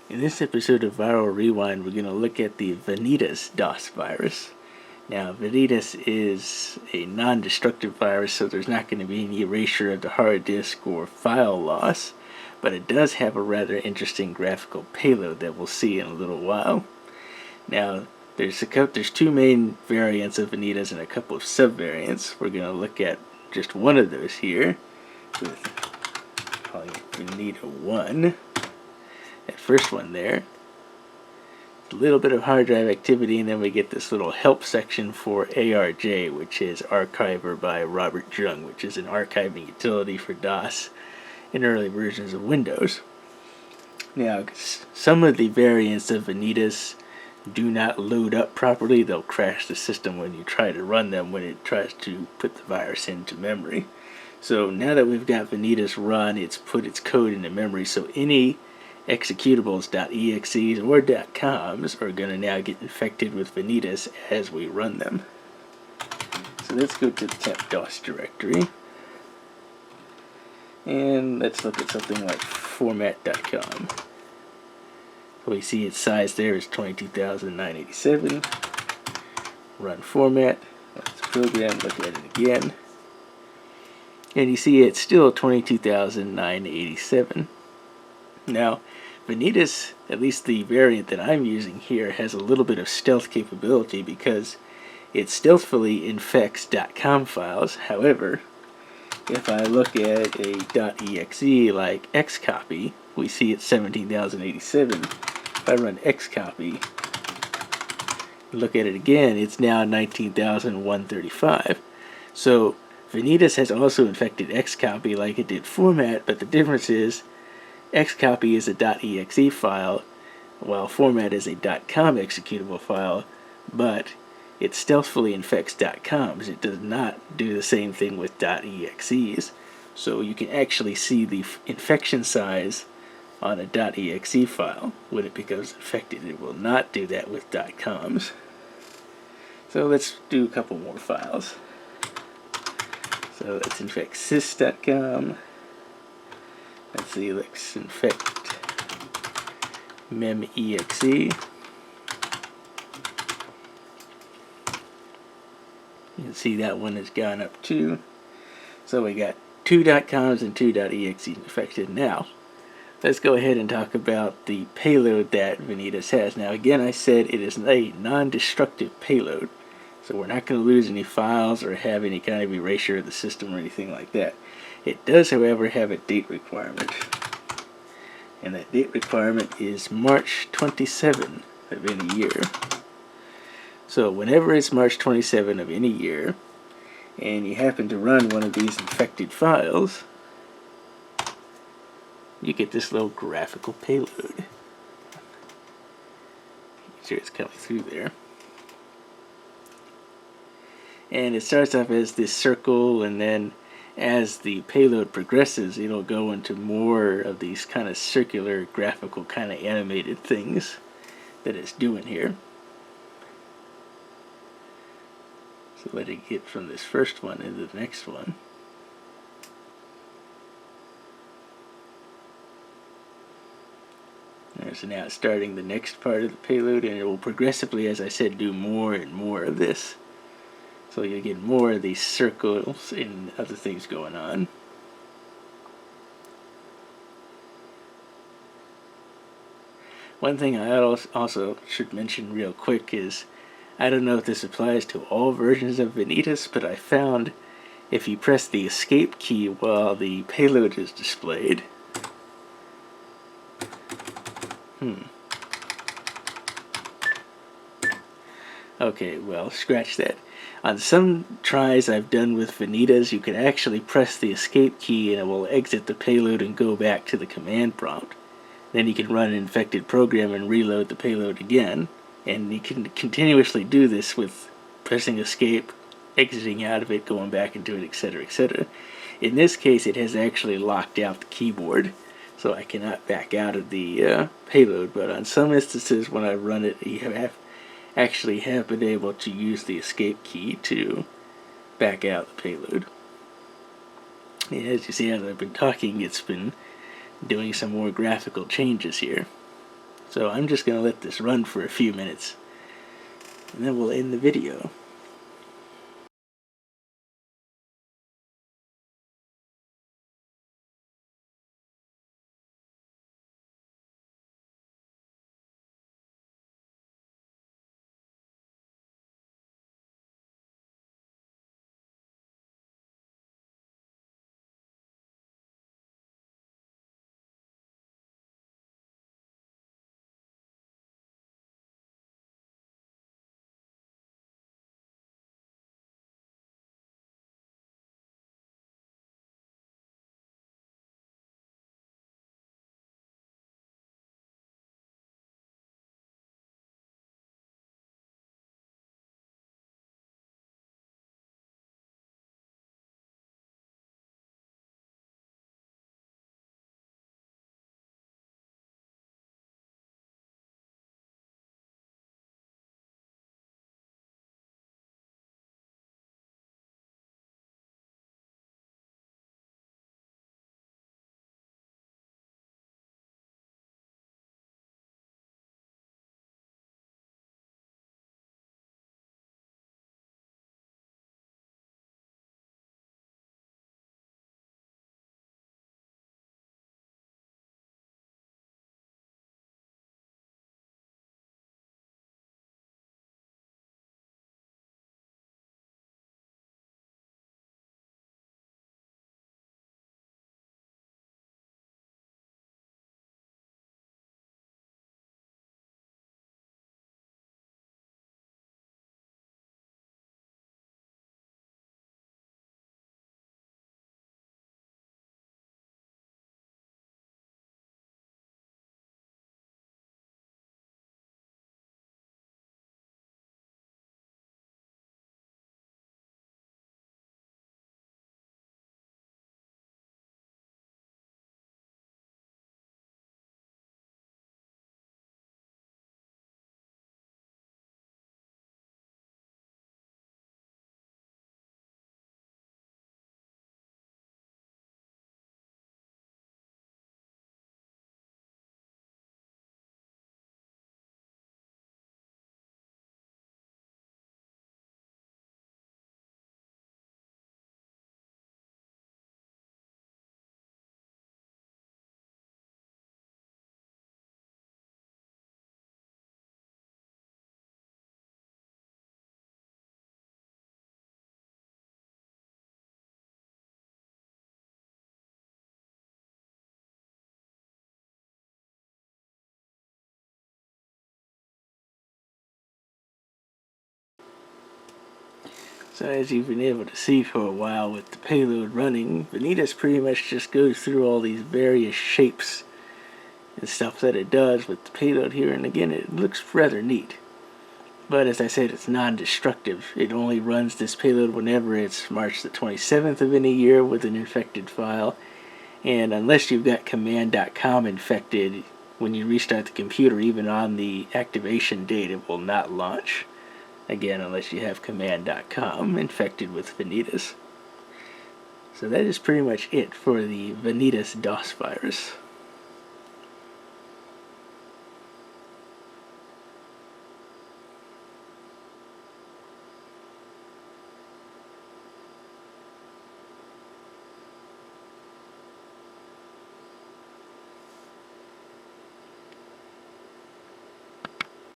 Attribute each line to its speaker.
Speaker 1: In this episode of Viral Rewind, we're going to look at the Vanitas virus. Now, Vanitas is a non-destructive virus, so there's not going to be any erasure of the hard disk or file loss, but it does have a rather interesting graphical payload that we'll see in a little while. Now, there's two main variants of Vanitas and a couple of subvariants. We're going to look at just one of those here, with calling it Vanita 1. That first one there. A little bit of hard drive activity, and then we get this little help section for ARJ, which is Archiver by Robert Jung, which is an archiving utility for DOS in early versions of Windows. Now, some of the variants of Vanitas do not load up properly. They'll crash the system when you try to run them when it tries to put the virus into memory. So now that we've got Vanitas run, it's put its code into memory, so any executables.exes or .coms are going to now get infected with Vanitas as we run them. So let's go to the temp DOS directory and let's look at something like format.com. So we see its size there is 22,987. Run format. Let's program, look at it again. And you see it's still 22,987. Now, Vanitas, at least the variant that I'm using here, has a little bit of stealth capability because it stealthily infects .com files. However, if I look at a .exe like xcopy, we see it's 17,087. If I run xcopy, look at it again, it's now 19,135. So Vanitas has also infected xcopy like it did format, but the difference is xcopy is a .exe file, while format is a .com executable file, but it stealthily infects .coms. It does not do the same thing with .exes. So you can actually see the infection size on a .exe file. When it becomes infected, it will not do that with .coms. So let's do a couple more files. So let's infect sys.com. Let's see, let's infect mem.exe. You can see that one has gone up too. So we got 2 .coms and 2 .exes infected. Now, let's go ahead and talk about the payload that Vanitas has. Now again, I said it is a non-destructive payload. So we're not going to lose any files or have any kind of erasure of the system or anything like that. It does, however, have a date requirement. And that date requirement is March 27 of any year. So whenever it's March 27 of any year, and you happen to run one of these infected files, you get this little graphical payload. Make sure it's coming through there. And it starts off as this circle, and then as the payload progresses, it'll go into more of these kind of circular, graphical, kind of animated things that it's doing here. So let it get from this first one into the next one. So now it's starting the next part of the payload, and it will progressively, as I said, do more and more of this. So you get more of these circles and other things going on. One thing I also should mention real quick is, I don't know if this applies to all versions of Vanitas, but I found if you press the escape key while the payload is displayed, okay, well, scratch that. On some tries I've done with Vanitas, you can actually press the escape key and it will exit the payload and go back to the command prompt. Then you can run an infected program and reload the payload again. And you can continuously do this with pressing escape, exiting out of it, going back into it, etc., etc. In this case, it has actually locked out the keyboard, so I cannot back out of the payload. But on some instances, when I run it, you have been able to use the escape key to back out the payload. And as you see, as I've been talking, it's been doing some more graphical changes here. So I'm just going to let this run for a few minutes, and then we'll end the video. So as you've been able to see for a while with the payload running, Vanitas pretty much just goes through all these various shapes and stuff that it does with the payload here, and again it looks rather neat. But as I said, it's non-destructive. It only runs this payload whenever it's March the 27th of any year with an infected file, and unless you've got command.com infected, when you restart the computer, even on the activation date, it will not launch. Again, unless you have command.com infected with Vanitas. So that is pretty much it for the Vanitas DOS virus.